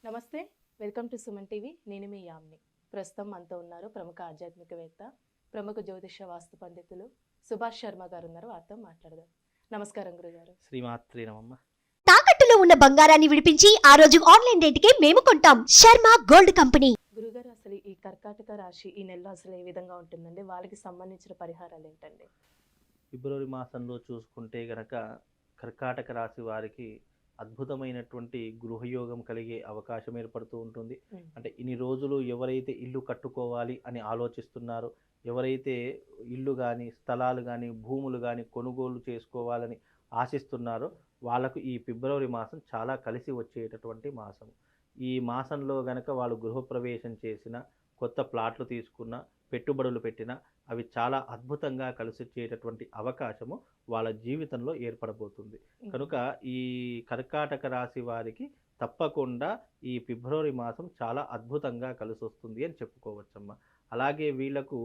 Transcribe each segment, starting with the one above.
నమస్తే, welcome to Suman TV. నేను మీ యామ్ని. ప్రస్తుతం మనతో ఉన్నారు ప్రముఖ ఆధ్యాత్మికవేత్త, ప్రముఖ జ్యోతిష వాస్తు పండితులు సుభాష్ శర్మ గారు ఉన్నారు. వారితో మాట్లాడదాం. నమస్కారం గురుగారు. శ్రీమాత్రి నమమ్మ. తాకట్టులో ఉన్న బంగారాన్ని విడిపించి ఆ రోజు ఆన్లైన్ రేటుకే మేము కొంటాం. Sharma gold company. గురుగారు, అసలు ఈ కర్కాటక రాశి ఈ నెలలో అసలు ఏ విధంగా ఉంటుందండి? వాళ్ళకి సంబంధించిన పరిహారాలు ఏంటండి? ఫిబ్రవరి మాసంలో చూసుకుంటే గనక కర్కాటక రాశి వారికి అద్భుతమైనటువంటి గృహయోగం కలిగే అవకాశం ఏర్పడుతూ ఉంటుంది. అంటే ఇన్ని రోజులు ఎవరైతే ఇల్లు కట్టుకోవాలి అని ఆలోచిస్తున్నారో, ఎవరైతే ఇల్లు కానీ స్థలాలు కానీ భూములు కానీ కొనుగోలు చేసుకోవాలని ఆశిస్తున్నారో వాళ్ళకు ఈ ఫిబ్రవరి మాసం చాలా కలిసి వచ్చేటటువంటి మాసం. ఈ మాసంలో గనక వాళ్ళు గృహప్రవేశం చేసిన, కొత్త ప్లాట్లు తీసుకున్న, పెట్టుబడులు పెట్టిన అవి చాలా అద్భుతంగా కలిసి వచ్చేటటువంటి అవకాశము వాళ్ళ జీవితంలో ఏర్పడబోతుంది. కనుక ఈ కర్కాటక రాశి వారికి తప్పకుండా ఈ ఫిబ్రవరి మాసం చాలా అద్భుతంగా కలిసి వస్తుంది అని చెప్పుకోవచ్చమ్మా. అలాగే వీళ్ళకు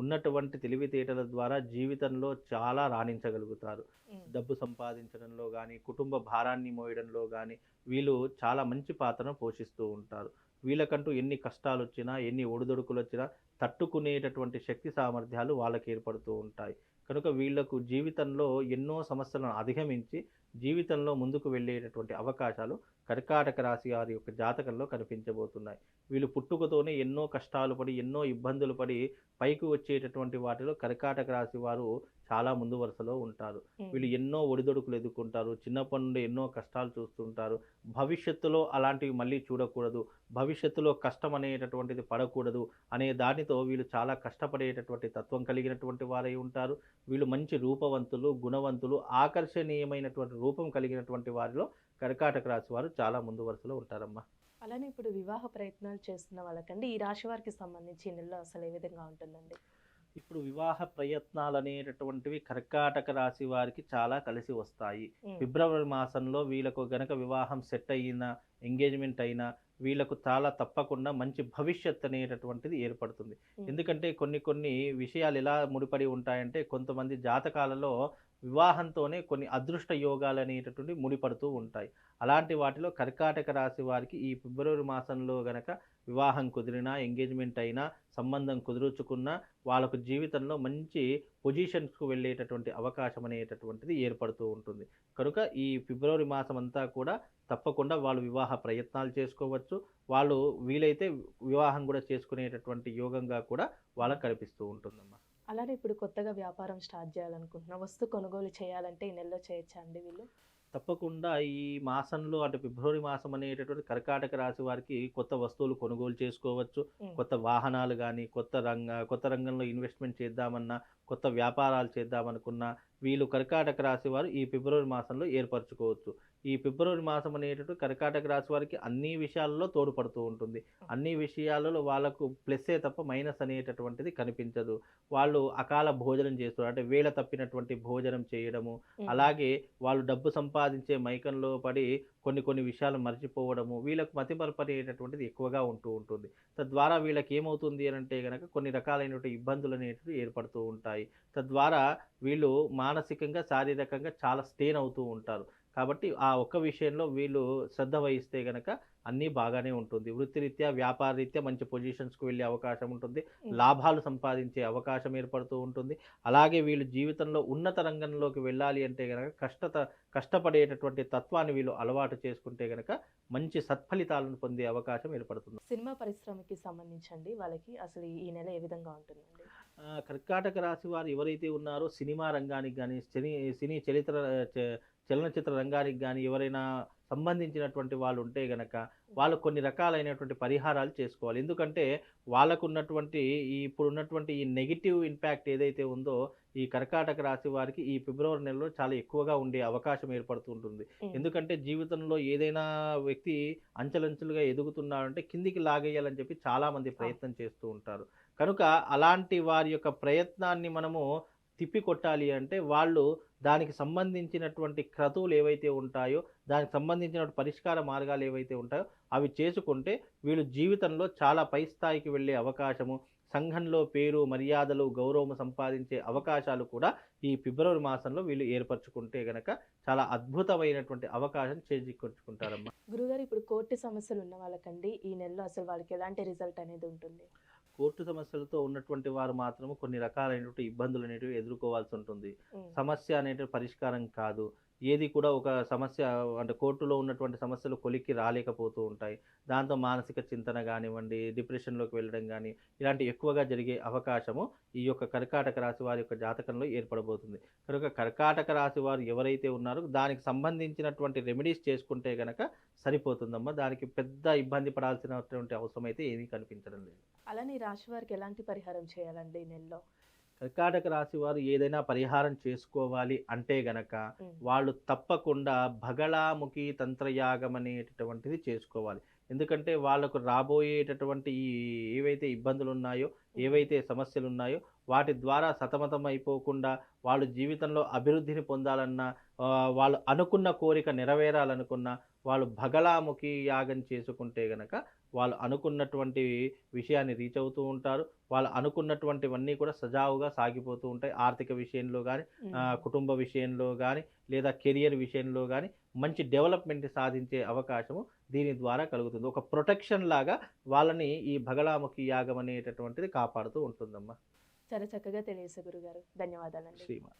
ఉన్నటువంటి తెలివితేటల ద్వారా జీవితంలో చాలా రాణించగలుగుతారు. డబ్బు సంపాదించడంలో కానీ, కుటుంబ భారాన్ని మోయడంలో కానీ వీళ్ళు చాలా మంచి పాత్రను పోషిస్తూ ఉంటారు. వీళ్ళకంటూ ఎన్ని కష్టాలు వచ్చినా, ఎన్ని ఒడిదొడుకులు వచ్చినా తట్టుకునేటటువంటి శక్తి సామర్థ్యాలు వాళ్ళకి ఏర్పడుతూ ఉంటాయి. కనుక వీళ్లకు జీవితంలో ఎన్నో సమస్యలను అధిగమించి జీవితంలో ముందుకు వెళ్ళేటటువంటి అవకాశాలు కర్కాటక రాశి వారి యొక్క జాతకంలో కనిపించబోతున్నాయి. వీళ్ళు పుట్టుకతోనే ఎన్నో కష్టాలు పడి, ఎన్నో ఇబ్బందులు పడి పైకి వచ్చేటటువంటి వాటిలో కర్కాటక రాశి వారు చాలా ముందు వరుసలో ఉంటారు. వీళ్ళు ఎన్నో ఒడిదొడుకులు ఎదుర్కొంటారు. చిన్నప్పటి నుండి ఎన్నో కష్టాలు చూస్తుంటారు. భవిష్యత్తులో అలాంటివి మళ్ళీ చూడకూడదు, భవిష్యత్తులో కష్టం అనేటటువంటిది పడకూడదు అనే దానితో వీళ్ళు చాలా కష్టపడేటటువంటి తత్వం కలిగినటువంటి వారై ఉంటారు. వీళ్ళు మంచి రూపవంతులు, గుణవంతులు, ఆకర్షణీయమైనటువంటి రూపం కలిగినటువంటి వారిలో కర్కాటక రాశి వారు చాలా ముందు వరుసలో ఉంటారమ్మా. అలానే ఇప్పుడు వివాహ ప్రయత్నాలు చేస్తున్న వాళ్ళకండి ఈ రాశి వారికి సంబంధించి ఈ నెలలో అసలు ఏ విధంగా ఉంటుందండి? ఇప్పుడు వివాహ ప్రయత్నాలు అనేటటువంటివి కర్కాటక రాశి వారికి చాలా కలిసి వస్తాయి. ఫిబ్రవరి మాసంలో వీళ్ళకు గనక వివాహం సెట్ అయినా, ఎంగేజ్మెంట్ అయినా వీళ్ళకు చాలా తప్పకుండా మంచి భవిష్యత్ అనేటటువంటిది ఏర్పడుతుంది. ఎందుకంటే కొన్ని విషయాలు ఎలా ముడిపడి ఉంటాయంటే, కొంతమంది జాతకాలలో వివాహంతోనే కొన్ని అదృష్ట యోగాలు అనేటటువంటి ముడిపడుతూ ఉంటాయి. అలాంటి వాటిలో కర్కాటక రాశి వారికి ఈ ఫిబ్రవరి మాసంలో గనక వివాహం కుదిరినా, ఎంగేజ్మెంట్ అయినా, సంబంధం కుదుర్చుకున్నా వాళ్ళకు జీవితంలో మంచి పొజిషన్స్కు వెళ్ళేటటువంటి అవకాశం అనేటటువంటిది ఏర్పడుతూ ఉంటుంది. కనుక ఈ ఫిబ్రవరి మాసం అంతా కూడా తప్పకుండా వాళ్ళు వివాహ ప్రయత్నాలు చేసుకోవచ్చు. వాళ్ళు వీలైతే వివాహం కూడా చేసుకునేటటువంటి యోగంగా కూడా వాళ్ళకు కనిపిస్తూ ఉంటుందమ్మా. అలానే ఇప్పుడు కొత్తగా వ్యాపారం స్టార్ట్ చేయాలనుకుంటున్నా, వస్తు కొనుగోలు చేయాలంటే ఈ నెలలో చేయొచ్చా అండి వీళ్ళు? తప్పకుండా ఈ మాసంలో, అంటే ఫిబ్రవరి మాసం అనేటటువంటి కర్కాటక రాశి వారికి కొత్త వస్తువులు కొనుగోలు చేసుకోవచ్చు. కొత్త వాహనాలు కానీ, కొత్త రంగంలో ఇన్వెస్ట్మెంట్ చేద్దామన్నా, కొత్త వ్యాపారాలు చేద్దామనుకున్నా వీళ్ళు కర్కాటక రాశి వారు ఈ ఫిబ్రవరి మాసంలో ఏర్పరచుకోవచ్చు. ఈ ఫిబ్రవరి మాసం అనేటటువంటి కర్కాటక రాశి వారికి అన్ని విషయాలలో తోడ్పడుతూ ఉంటుంది. అన్ని విషయాలలో వాళ్ళకు ప్లస్సే తప్ప మైనస్ అనేటటువంటిది కనిపించదు. వాళ్ళు అకాల భోజనం చేస్తారు, అంటే వేళ తప్పినటువంటి భోజనం చేయడము, అలాగే వాళ్ళు డబ్బు సంపాదించే మైకంలో పడి కొన్ని విషయాలు మర్చిపోవడము, వీళ్ళకు మతిమరుపు అనేటటువంటిది ఎక్కువగా ఉంటూ ఉంటుంది. తద్వారా వీళ్ళకి ఏమవుతుంది అని అంటే కనుక కొన్ని రకాలైనటువంటి ఇబ్బందులు అనేటివి ఏర్పడుతూ ఉంటాయి. తద్వారా వీళ్ళు మానసికంగా, శారీరకంగా చాలా స్టెయిన్ అవుతూ ఉంటారు. కాబట్టి ఆ ఒక్క విషయంలో వీళ్ళు శ్రద్ధ వహిస్తే గనక అన్నీ బాగానే ఉంటుంది. వృత్తిరీత్యా, వ్యాపార రీత్యా మంచి పొజిషన్స్కు వెళ్ళే అవకాశం ఉంటుంది. లాభాలు సంపాదించే అవకాశం ఏర్పడుతూ ఉంటుంది. అలాగే వీళ్ళు జీవితంలో ఉన్నత రంగంలోకి వెళ్ళాలి అంటే కనుక కష్టపడేటటువంటి తత్వాన్ని వీళ్ళు అలవాటు చేసుకుంటే కనుక మంచి సత్ఫలితాలను పొందే అవకాశం ఏర్పడుతుంది. సినిమా పరిశ్రమకి సంబంధించండి వాళ్ళకి అసలు ఈ నెల ఏ విధంగా ఉంటుందండి? కర్కాటక రాశి వారు ఎవరైతే ఉన్నారో సినిమా రంగానికి కానీ, సినీ చలనచిత్ర రంగానికి కానీ ఎవరైనా సంబంధించినటువంటి వాళ్ళు ఉంటే గనక వాళ్ళు కొన్ని రకాలైనటువంటి పరిహారాలు చేసుకోవాలి. ఎందుకంటే వాళ్ళకు ఉన్నటువంటి ఇప్పుడున్నటువంటి ఈ నెగిటివ్ ఇంపాక్ట్ ఏదైతే ఉందో ఈ కర్కాటక రాశి వారికి ఈ ఫిబ్రవరి నెలలో చాలా ఎక్కువగా ఉండే అవకాశం ఏర్పడుతుంటుంది. ఎందుకంటే జీవితంలో ఏదైనా వ్యక్తి అంచెలంచెలుగా ఎదుగుతున్నాడంటే కిందికి లాగేయాలని చెప్పి చాలామంది ప్రయత్నం చేస్తూ ఉంటారు. కనుక అలాంటి వారి యొక్క ప్రయత్నాన్ని మనము తిప్పి కొట్టాలి అంటే వాళ్ళు దానికి సంబంధించినటువంటి క్రతువులు ఏవైతే ఉంటాయో, దానికి సంబంధించిన పరిష్కార మార్గాలు ఏవైతే ఉంటాయో అవి చేసుకుంటే వీళ్ళు జీవితంలో చాలా పై స్థాయికి వెళ్ళే అవకాశము, సంఘంలో పేరు మర్యాదలు గౌరవం సంపాదించే అవకాశాలు కూడా ఈ ఫిబ్రవరి మాసంలో వీళ్ళు ఏర్పరచుకుంటే గనక చాలా అద్భుతమైనటువంటి అవకాశం చేజిక్కొచ్చుకుంటారమ్మా. గురుగారు, ఇప్పుడు కోర్టు సమస్యలు ఉన్న వాళ్ళకండి ఈ నెలలో అసలు వాళ్ళకి ఎలాంటి రిజల్ట్ అనేది ఉంటుంది? కోర్టు సమస్యలతో ఉన్నటువంటి వారు మాత్రము కొన్ని రకాలైనటువంటి ఇబ్బందులు అనేటివి ఎదుర్కోవాల్సి ఉంటుంది. సమస్య అనేటివి పరిష్కారం కాదు. ఏది కూడా ఒక సమస్య అంటే కోర్టులో ఉన్నటువంటి సమస్యలు కొలిక్కి రాలేకపోతూ ఉంటాయి. దాంతో మానసిక చింతన కానివ్వండి, డిప్రెషన్లోకి వెళ్ళడం కానీ ఇలాంటి ఎక్కువగా జరిగే అవకాశము ఈ యొక్క కర్కాటక రాశి వారి యొక్క జాతకంలో ఏర్పడబోతుంది. కనుక కర్కాటక రాశి వారు ఎవరైతే ఉన్నారో దానికి సంబంధించినటువంటి రెమెడీస్ చేసుకుంటే గనక సరిపోతుందమ్మా. దానికి పెద్ద ఇబ్బంది పడాల్సినటువంటి అవసరం అయితే ఏమీ కనిపించడం లేదు. అలానే ఈ రాశి వారికి ఎలాంటి పరిహారం చేయాలండి ఈ నెలలో? కర్కాటక రాశి వారు ఏదైనా పరిహారం చేసుకోవాలి అంటే గనక వాళ్ళు తప్పకుండా భగళాముఖి తంత్రయాగం అనేటటువంటిది చేసుకోవాలి. ఎందుకంటే వాళ్ళకు రాబోయేటటువంటి ఏవైతే ఇబ్బందులు ఉన్నాయో, ఏవైతే సమస్యలు ఉన్నాయో వాటి ద్వారా సతమతం అయిపోకుండా వాళ్ళు జీవితంలో అభివృద్ధిని పొందాలన్నా, వాళ్ళు అనుకున్న కోరిక నెరవేరాలనుకున్నా వాళ్ళు భగళాముఖి యాగం చేసుకుంటే గనక వాళ్ళు అనుకున్నటువంటి విషయాన్ని రీచ్ అవుతూ ఉంటారు. వాళ్ళు అనుకున్నటువంటివన్నీ కూడా సజావుగా సాగిపోతూ ఉంటాయి. ఆర్థిక విషయంలో కానీ, కుటుంబ విషయంలో కానీ, లేదా కెరియర్ విషయంలో కానీ మంచి డెవలప్మెంట్ సాధించే అవకాశము దీని ద్వారా కలుగుతుంది. ఒక ప్రొటెక్షన్ లాగా వాళ్ళని ఈ భగళాముఖి యాగం అనేటటువంటిది కాపాడుతూ ఉంటుందమ్మా. చాలా చక్కగా తెలియజేశారు గురుగారు. ధన్యవాదాలండి. శ్రీమాన్.